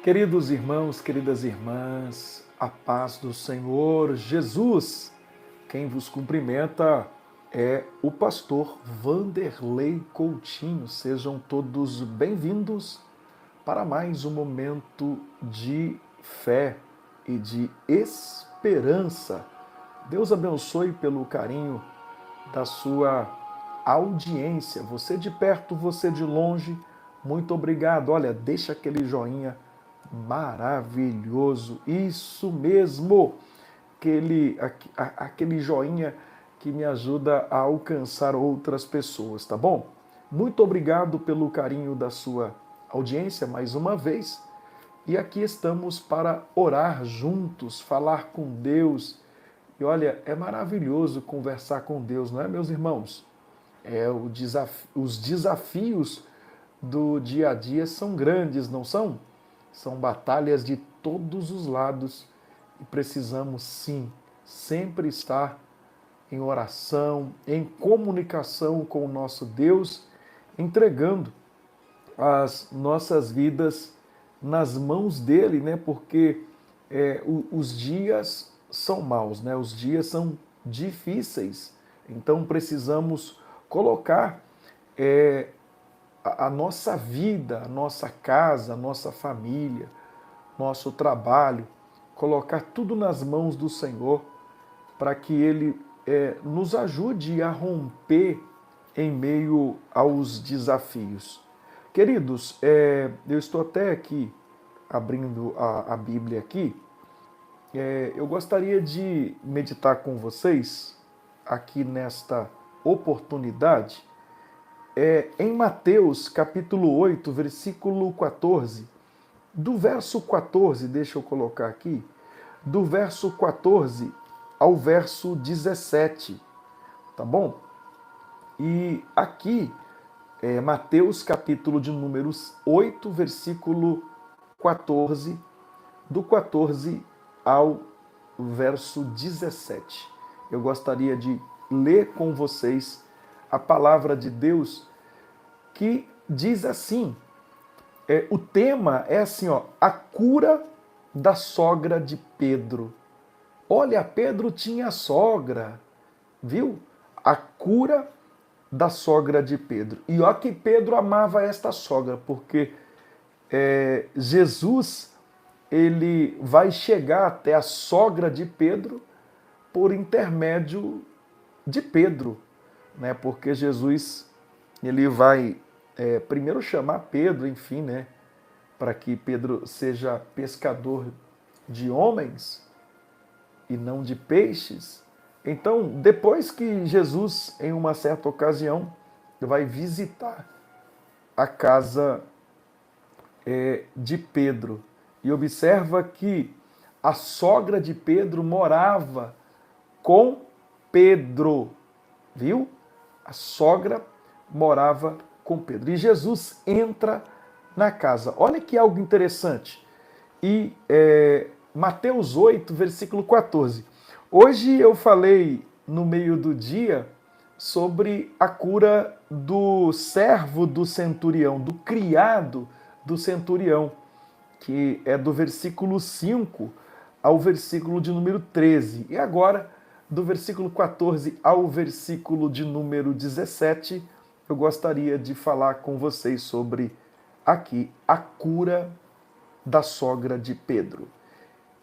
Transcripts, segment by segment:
Queridos irmãos, queridas irmãs, a paz do Senhor Jesus. Quem vos cumprimenta é o pastor Vanderlei Coutinho. Sejam todos bem-vindos para mais um momento de fé e de esperança. Deus abençoe pelo carinho da sua audiência. Você de perto, você de longe, muito obrigado. Olha, deixa aquele joinha maravilhoso. Isso mesmo, aquele joinha que me ajuda a alcançar outras pessoas, tá bom? Muito obrigado pelo carinho da sua audiência mais uma vez. E aqui estamos para orar juntos, falar com Deus. E olha, é maravilhoso conversar com Deus, não é, meus irmãos? Os desafios do dia a dia são grandes, não são? São batalhas de todos os lados e precisamos, sim, sempre estar em oração, em comunicação com o nosso Deus, entregando as nossas vidas nas mãos dele, né? Porque os dias são maus, né? Os dias são difíceis. Então precisamos colocar a nossa vida, a nossa casa, a nossa família, nosso trabalho, colocar tudo nas mãos do Senhor para que Ele nos ajude a romper em meio aos desafios. Queridos, eu estou até aqui abrindo a Bíblia aqui. Eu gostaria de meditar com vocês aqui nesta oportunidade em Mateus capítulo 8, versículo 14. Do verso 14, deixa eu colocar aqui, do verso 14 ao verso 17, tá bom? E aqui, Mateus capítulo de números 8, versículo 14, do 14 ao verso 17. Eu gostaria de ler com vocês a palavra de Deus que diz assim, o tema é assim, ó, a cura da sogra de Pedro. Olha, Pedro tinha sogra, viu? A cura da sogra de Pedro. E ó que Pedro amava esta sogra, porque Jesus, ele vai chegar até a sogra de Pedro por intermédio de Pedro, né? Porque Jesus, ele vai primeiro chamar Pedro, enfim, né? Para que Pedro seja pescador de homens e não de peixes. Então, depois que Jesus, em uma certa ocasião, vai visitar a casa de Pedro e observa que a sogra de Pedro morava com Pedro, viu? A sogra morava com Pedro. E Jesus entra na casa. Olha que algo interessante. E Mateus 8, versículo 14. Hoje eu falei no meio do dia sobre a cura do servo do centurião, do criado do centurião, que é do versículo 5 ao versículo de número 13. E agora, do versículo 14 ao versículo de número 17, eu gostaria de falar com vocês sobre aqui a cura da sogra de Pedro.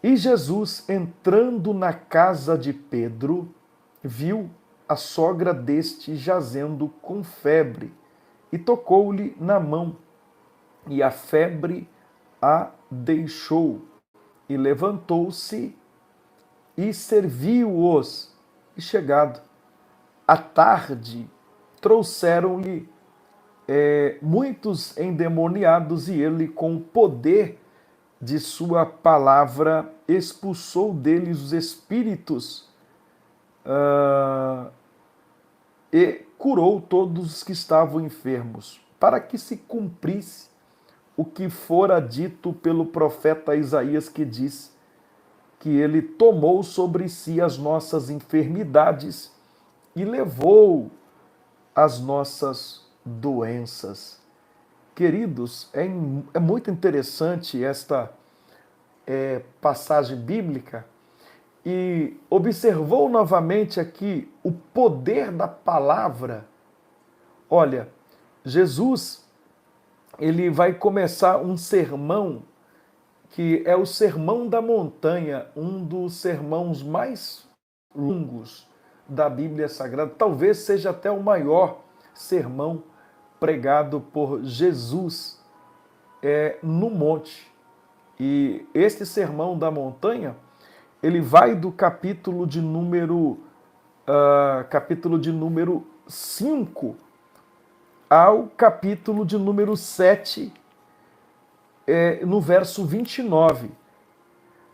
E Jesus, entrando na casa de Pedro, viu a sogra deste jazendo com febre e tocou-lhe na mão, e a febre a deixou, e levantou-se e serviu-os. E chegado à tarde, trouxeram-lhe muitos endemoniados, e ele, com o poder de sua palavra, expulsou deles os espíritos e curou todos os que estavam enfermos, para que se cumprisse o que fora dito pelo profeta Isaías, que diz que ele tomou sobre si as nossas enfermidades e levou as nossas doenças. Queridos, é muito interessante esta passagem bíblica e observou novamente aqui o poder da palavra. Olha, Jesus, ele vai começar um sermão que é o Sermão da Montanha, um dos sermões mais longos da Bíblia Sagrada. Talvez seja até o maior sermão pregado por Jesus no monte. E este Sermão da Montanha, ele vai do capítulo de número 5 ao capítulo de número 7, no verso 29.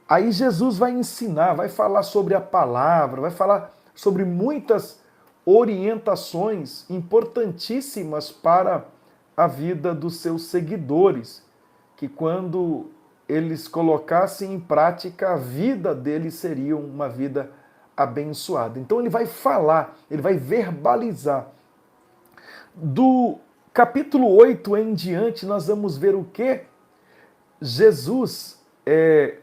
Aí Jesus vai ensinar, vai falar sobre a palavra, vai falar sobre muitas orientações importantíssimas para a vida dos seus seguidores, que quando eles colocassem em prática, a vida deles seria uma vida abençoada. Então ele vai falar, ele vai verbalizar. Do capítulo 8 em diante, nós vamos ver o quê? Jesus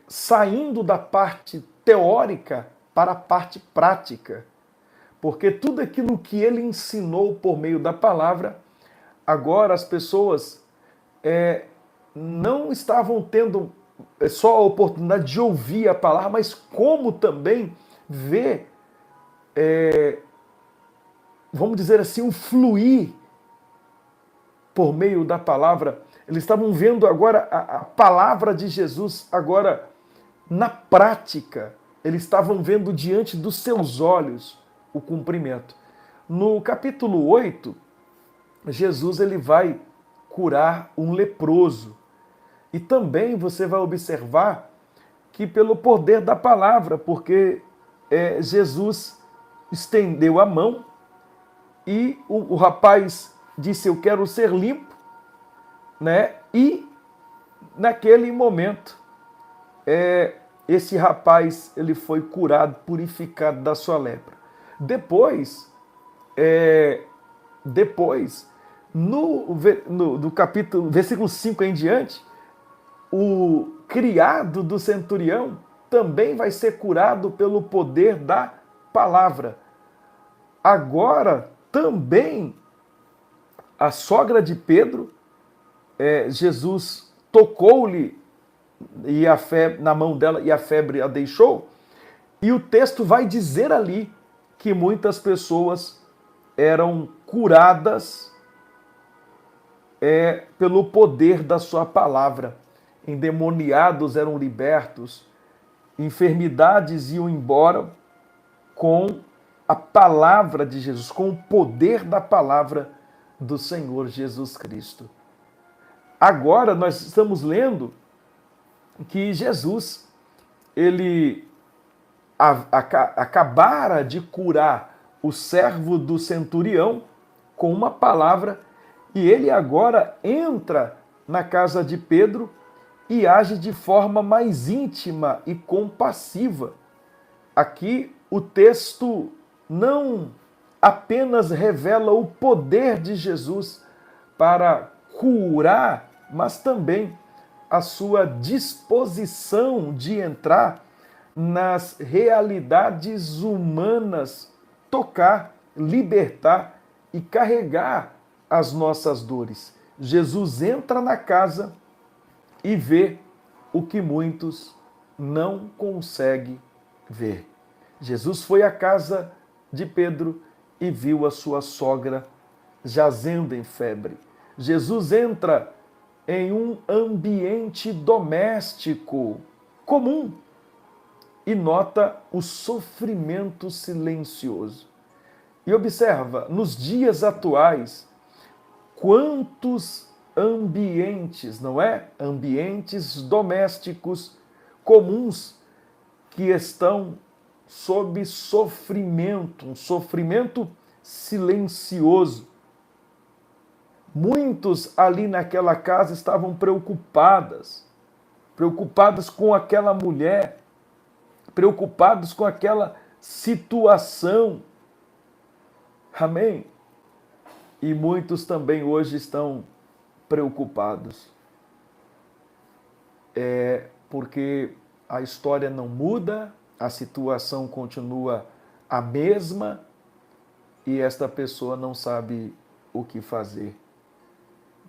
saindo da parte teórica para a parte prática. Porque tudo aquilo que ele ensinou por meio da palavra, agora as pessoas não estavam tendo só a oportunidade de ouvir a palavra, mas como também ver, vamos dizer assim, um fluir por meio da palavra. Eles estavam vendo agora a palavra de Jesus, agora na prática. Eles estavam vendo diante dos seus olhos o cumprimento. No capítulo 8, Jesus ele vai curar um leproso. E também você vai observar que pelo poder da palavra, porque Jesus estendeu a mão e o rapaz disse, eu quero ser limpo, né? E naquele momento, esse rapaz ele foi curado, purificado da sua lepra. Depois, no capítulo, versículo 5 em diante, o criado do centurião também vai ser curado pelo poder da palavra. Agora, também, a sogra de Pedro, Jesus tocou-lhe e na mão dela e a febre a deixou. E o texto vai dizer ali que muitas pessoas eram curadas pelo poder da sua palavra. Endemoniados eram libertos, enfermidades iam embora com a palavra de Jesus, com o poder da palavra do Senhor Jesus Cristo. Agora nós estamos lendo que Jesus, ele acabara de curar o servo do centurião com uma palavra, e ele agora entra na casa de Pedro e age de forma mais íntima e compassiva. Aqui o texto não apenas revela o poder de Jesus para curar, mas também a sua disposição de entrar nas realidades humanas, tocar, libertar e carregar as nossas dores. Jesus entra na casa e vê o que muitos não conseguem ver. Jesus foi à casa de Pedro e viu a sua sogra jazendo em febre. Jesus entra em um ambiente doméstico comum e nota o sofrimento silencioso. E observa, nos dias atuais, quantos ambientes, não é? Ambientes domésticos comuns que estão sob sofrimento, um sofrimento silencioso. Muitos ali naquela casa estavam preocupadas com aquela mulher, preocupados com aquela situação. Amém? E muitos também hoje estão preocupados. É porque a história não muda, a situação continua a mesma e esta pessoa não sabe o que fazer.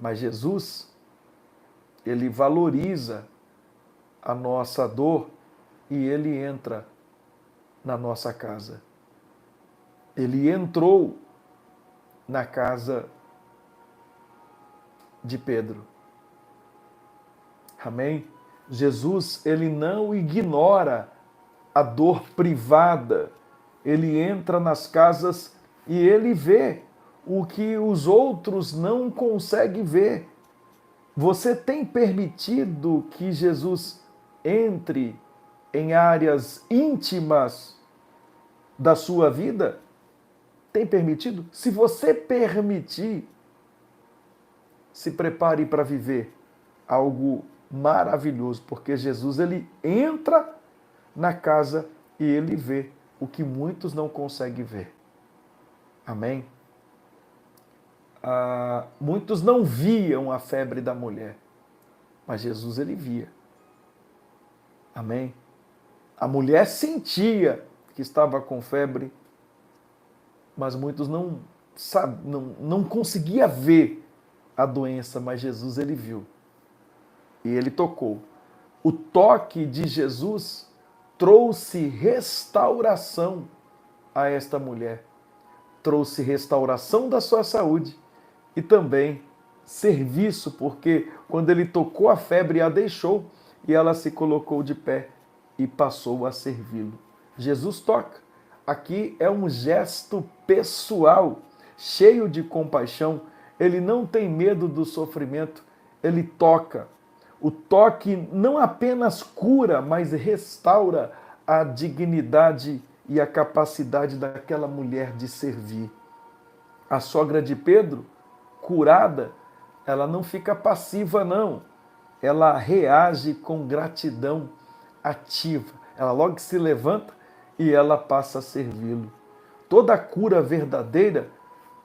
Mas Jesus, ele valoriza a nossa dor e ele entra na nossa casa. Ele entrou na casa de Pedro. Amém? Jesus, ele não ignora a dor privada. Ele entra nas casas e ele vê o que os outros não conseguem ver. Você tem permitido que Jesus entre em áreas íntimas da sua vida? Tem permitido? Se você permitir, se prepare para viver algo maravilhoso, porque Jesus, ele entra na casa e ele vê o que muitos não conseguem ver. Amém? Muitos não viam a febre da mulher, mas Jesus, ele via. Amém? A mulher sentia que estava com febre, mas muitos não conseguiam ver a doença, mas Jesus, ele viu. E ele tocou. O toque de Jesus trouxe restauração a esta mulher. Trouxe restauração da sua saúde e também serviço, porque quando ele tocou a febre, a deixou e ela se colocou de pé e passou a servi-lo. Jesus toca. Aqui é um gesto pessoal, cheio de compaixão. Ele não tem medo do sofrimento, ele toca. O toque não apenas cura, mas restaura a dignidade e a capacidade daquela mulher de servir. A sogra de Pedro, curada, ela não fica passiva, não. Ela reage com gratidão ativa. Ela logo se levanta e ela passa a servi-lo. Toda cura verdadeira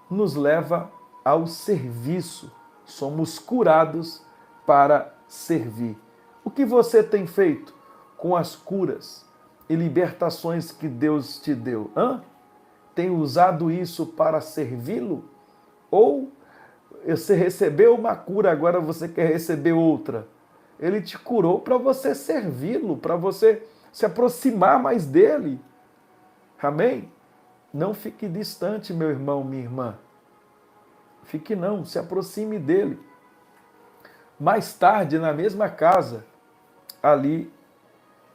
nos leva ao serviço. Somos curados para servir. O que você tem feito com as curas e libertações que Deus te deu? Tem usado isso para servi-lo? Ou você recebeu uma cura, agora você quer receber outra? Ele te curou para você servi-lo, para você se aproximar mais dele. Amém? Não fique distante, meu irmão, minha irmã. Fique não, se aproxime dele. Mais tarde, na mesma casa, ali,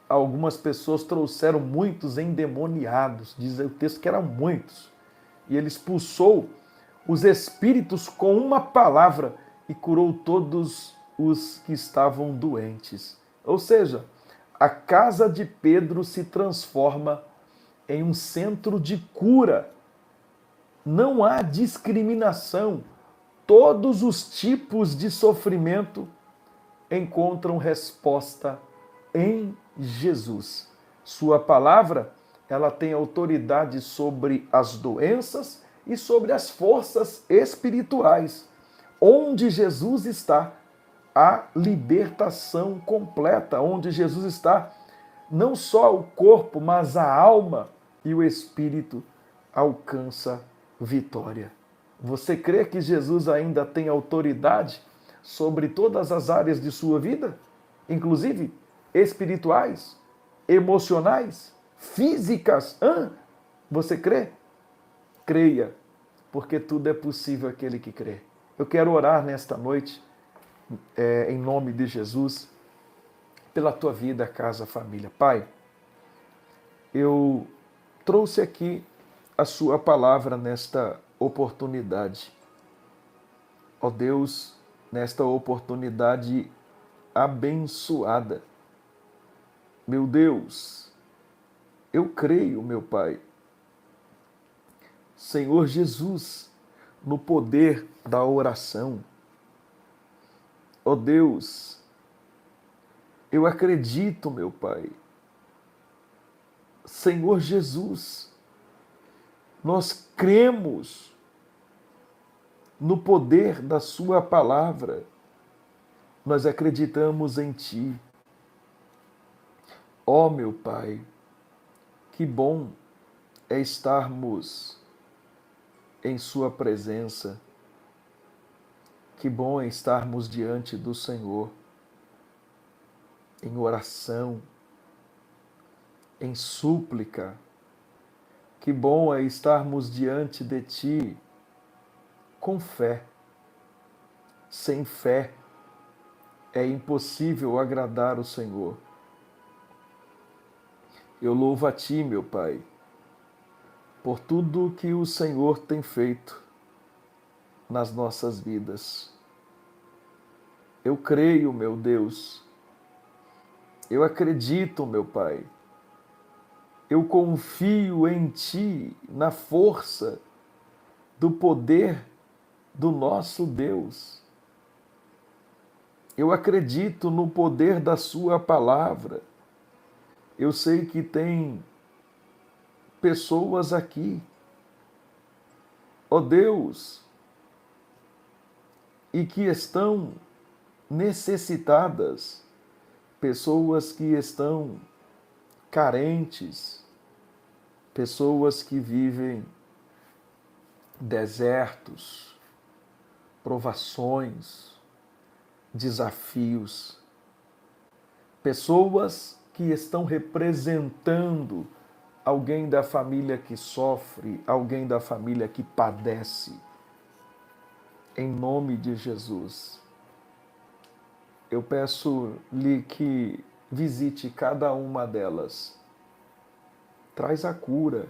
algumas pessoas trouxeram muitos endemoniados. Diz o texto que eram muitos. E ele expulsou os espíritos com uma palavra e curou todos os que estavam doentes. Ou seja, a casa de Pedro se transforma em um centro de cura. Não há discriminação. Todos os tipos de sofrimento encontram resposta em Jesus. Sua palavra, ela tem autoridade sobre as doenças e sobre as forças espirituais. Onde Jesus está, há libertação completa. Onde Jesus está, não só o corpo, mas a alma e o espírito alcança vitória. Você crê que Jesus ainda tem autoridade sobre todas as áreas de sua vida? Inclusive espirituais, emocionais, físicas? Você crê? Creia, porque tudo é possível àquele que crê. Eu quero orar nesta noite, em nome de Jesus, pela tua vida, casa, família. Pai, eu trouxe aqui a sua palavra nesta oportunidade. Ó Deus, nesta oportunidade abençoada. Meu Deus, eu creio, meu Pai, Senhor Jesus, no poder da oração. Ó Deus, eu acredito, meu Pai. Senhor Jesus, nós cremos no poder da sua palavra. nós acreditamos em Ti. Ó meu Pai, que bom é estarmos em Sua presença, que bom é estarmos diante do Senhor, em oração, em súplica. Que bom é estarmos diante de Ti com fé. Sem fé é impossível agradar o Senhor. Eu louvo a Ti, meu Pai, por tudo que o Senhor tem feito nas nossas vidas. Eu creio, meu Deus, eu acredito, meu Pai, eu confio em Ti, na força do poder do nosso Deus. Eu acredito no poder da Sua palavra. Eu sei que tem pessoas aqui, ó Deus, e que estão necessitadas, pessoas que estão carentes, pessoas que vivem desertos, provações, desafios, pessoas que estão representando alguém da família que sofre, alguém da família que padece. Em nome de Jesus, eu peço-lhe que visite cada uma delas. Traz a cura,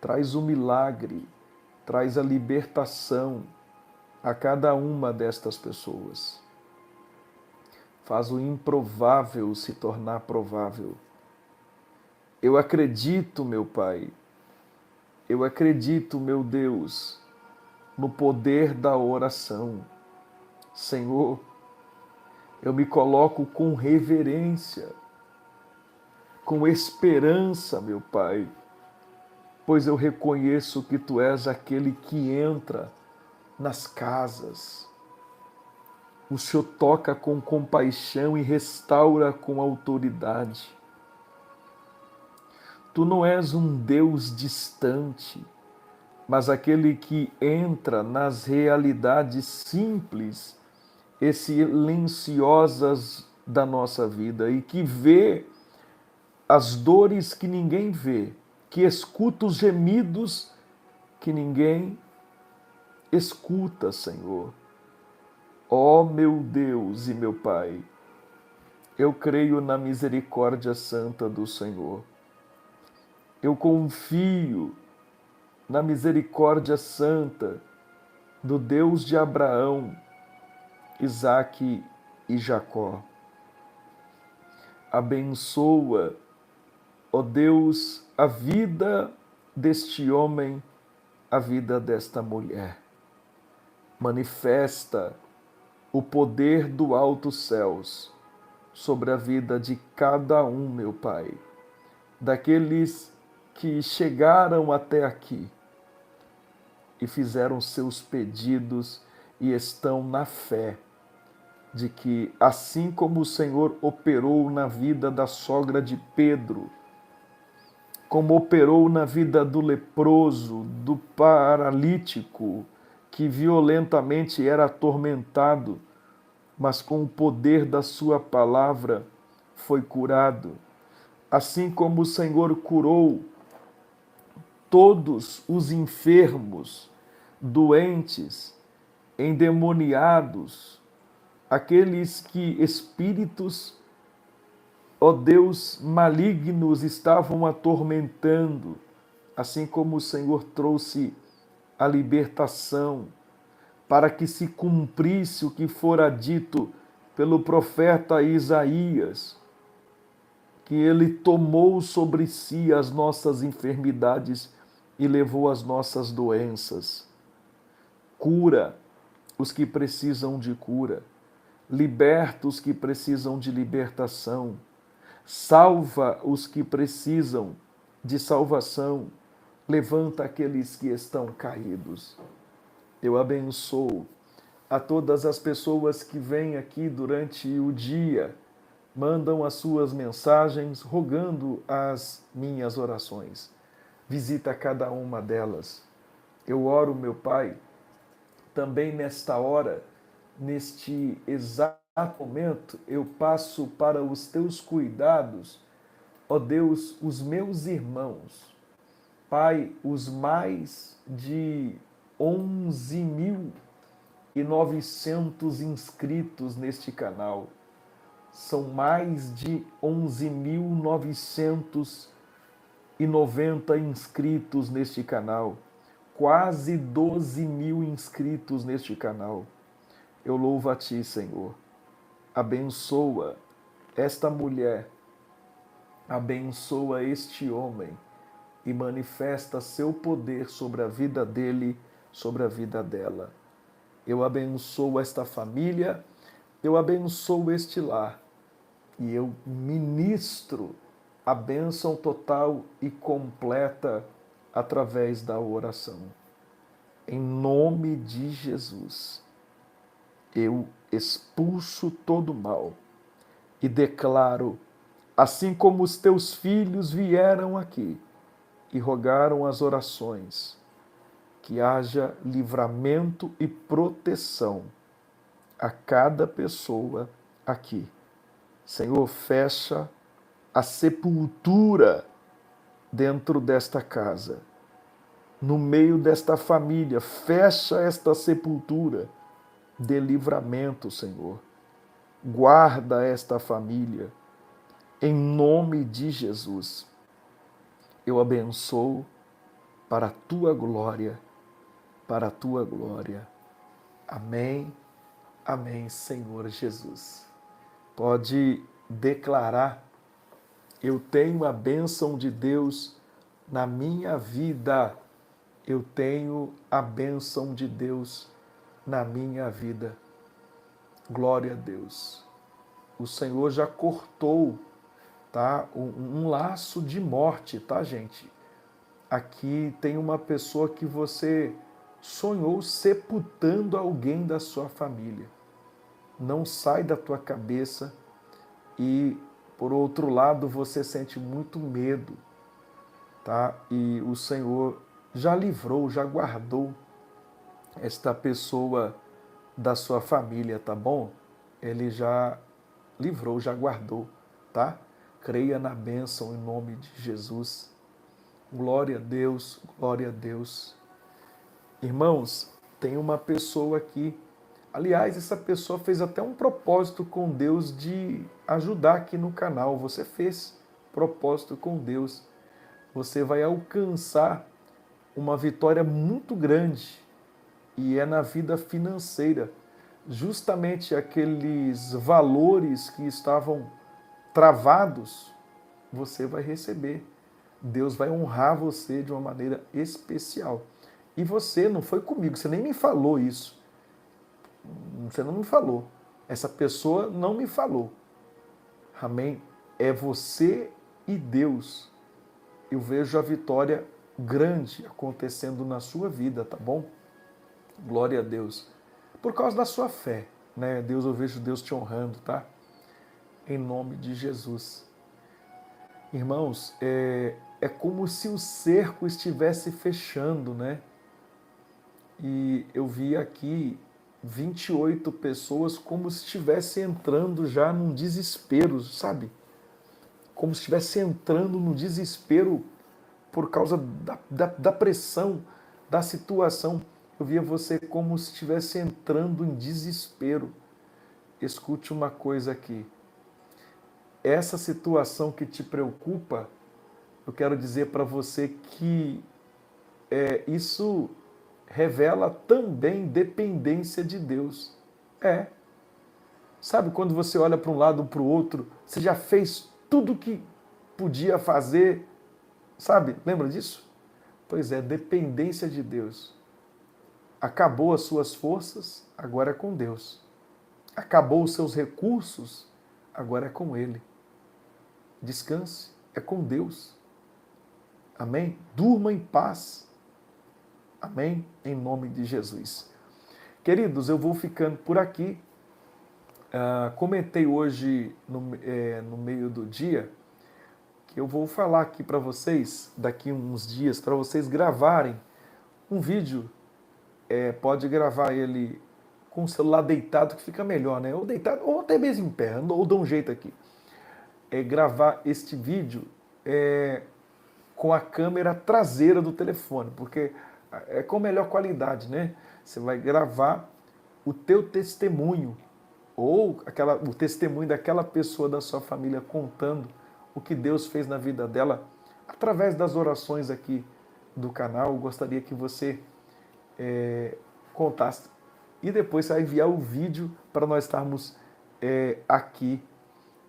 traz o milagre, traz a libertação a cada uma destas pessoas. Faz o improvável se tornar provável. Eu acredito, meu Pai, eu acredito, meu Deus, no poder da oração. Senhor, eu me coloco com reverência, com esperança, meu Pai, pois eu reconheço que Tu és aquele que entra nas casas. O Senhor toca com compaixão e restaura com autoridade. Tu não és um Deus distante, mas aquele que entra nas realidades simples e silenciosas da nossa vida e que vê as dores que ninguém vê, que escuta os gemidos que ninguém escuta, Senhor. Ó meu Deus e meu Pai, eu creio na misericórdia santa do Senhor. Eu confio na misericórdia santa do Deus de Abraão, Isaque e Jacó. Abençoa, ó Deus, a vida deste homem, a vida desta mulher. Manifesta o poder do alto céus sobre a vida de cada um, meu Pai, daqueles que chegaram até aqui e fizeram seus pedidos e estão na fé de que, assim como o Senhor operou na vida da sogra de Pedro, como operou na vida do leproso, do paralítico, que violentamente era atormentado, mas com o poder da sua palavra foi curado. Assim como o Senhor curou todos os enfermos, doentes, endemoniados, aqueles que espíritos, ó Deus, malignos estavam atormentando, assim como o Senhor trouxe a libertação para que se cumprisse o que fora dito pelo profeta Isaías, que ele tomou sobre si as nossas enfermidades e levou as nossas doenças. Cura os que precisam de cura, liberta os que precisam de libertação, salva os que precisam de salvação, levanta aqueles que estão caídos. Eu abençoo a todas as pessoas que vêm aqui durante o dia, mandam as suas mensagens rogando as minhas orações. Visita cada uma delas. Eu oro, meu Pai, também nesta hora, neste exato momento, eu passo para os teus cuidados, ó Deus, os meus irmãos. Pai, os mais de 11.900 inscritos neste canal. São mais de 11.990 inscritos neste canal. Quase 12 mil inscritos neste canal. Eu louvo a Ti, Senhor. Abençoa esta mulher, abençoa este homem e manifesta seu poder sobre a vida dele, sobre a vida dela. Eu abençoo esta família, eu abençoo este lar e eu ministro a bênção total e completa através da oração. Em nome de Jesus, eu expulso todo mal e declaro, assim como os teus filhos vieram aqui e rogaram as orações, que haja livramento e proteção a cada pessoa aqui. Senhor, fecha a sepultura dentro desta casa, no meio desta família, fecha esta sepultura de livramento, Senhor. Guarda esta família, em nome de Jesus. Eu abençoo para a tua glória, para a tua glória. Amém, amém, Senhor Jesus. Pode declarar: eu tenho a bênção de Deus na minha vida. Eu tenho a bênção de Deus na minha vida. Glória a Deus. O Senhor já cortou, tá? Um laço de morte, tá, gente? Aqui tem uma pessoa que você sonhou sepultando alguém da sua família. Não sai da tua cabeça e, por outro lado, você sente muito medo, tá? E o Senhor já livrou, já guardou esta pessoa da sua família, tá bom? Ele já livrou, já guardou, tá? Creia na bênção em nome de Jesus. Glória a Deus, glória a Deus. Irmãos, tem uma pessoa aqui. Aliás, essa pessoa fez até um propósito com Deus de ajudar aqui no canal. Você fez propósito com Deus. Você vai alcançar uma vitória muito grande e é na vida financeira. Justamente aqueles valores que estavam travados, você vai receber. Deus vai honrar você de uma maneira especial. E você não foi comigo, você nem me falou isso. Você não me falou. Essa pessoa não me falou. Amém? É você e Deus. Eu vejo a vitória grande acontecendo na sua vida, tá bom? Glória a Deus. Por causa da sua fé, né? Deus, eu vejo Deus te honrando, tá? Em nome de Jesus. Irmãos, é como se o cerco estivesse fechando, né? E eu vi aqui 28 pessoas como se estivesse entrando já num desespero, sabe? Como se estivesse entrando no desespero por causa da pressão, da situação. Eu via você como se estivesse entrando em desespero. Escute uma coisa aqui. Essa situação que te preocupa, eu quero dizer para você que isso revela também dependência de Deus. Sabe quando você olha para um lado ou para o outro, você já fez tudo que podia fazer, sabe? Lembra disso? Pois é, dependência de Deus. Acabou as suas forças, agora é com Deus. Acabou os seus recursos, agora é com Ele. Descanse, é com Deus. Amém? Durma em paz. Amém? Em nome de Jesus. Queridos, eu vou ficando por aqui. Comentei hoje no meio do dia que eu vou falar aqui para vocês, daqui uns dias, para vocês gravarem um vídeo. Pode gravar ele com o celular deitado, que fica melhor, né? Ou deitado, ou até mesmo em pé, ou dá um jeito aqui. Gravar este vídeo com a câmera traseira do telefone, porque é com melhor qualidade, né? Você vai gravar o teu testemunho, ou o testemunho daquela pessoa da sua família contando o que Deus fez na vida dela, através das orações aqui do canal. Eu gostaria que você contasse. E depois você vai enviar o vídeo para nós estarmos aqui.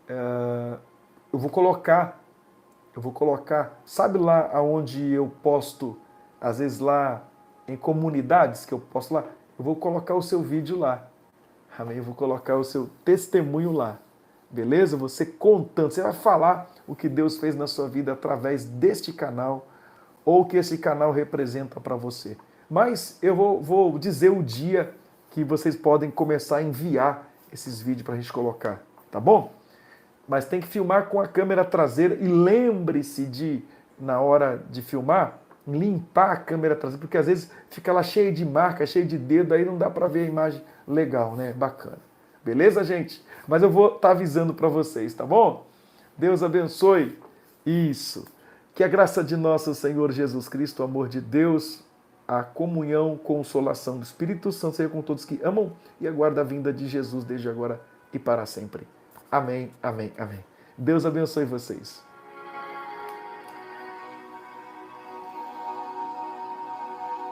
Eu vou colocar, sabe lá aonde eu posto, às vezes lá em comunidades que eu posto lá, eu vou colocar o seu vídeo lá. Amém? Eu vou colocar o seu testemunho lá. Beleza? Você contando, você vai falar o que Deus fez na sua vida através deste canal, ou o que esse canal representa para você. Mas eu vou dizer o dia que vocês podem começar a enviar esses vídeos para a gente colocar, tá bom? Mas tem que filmar com a câmera traseira e lembre-se de, na hora de filmar, limpar a câmera traseira, porque às vezes fica lá cheia de marca, cheia de dedo, aí não dá para ver a imagem legal, né? Bacana. Beleza, gente? Mas eu vou estar avisando para vocês, tá bom? Deus abençoe. Isso. Que a graça de nosso Senhor Jesus Cristo, o amor de Deus, a comunhão, consolação do Espírito Santo seja com todos que amam e aguardam a vinda de Jesus desde agora e para sempre. Amém, amém, amém. Deus abençoe vocês.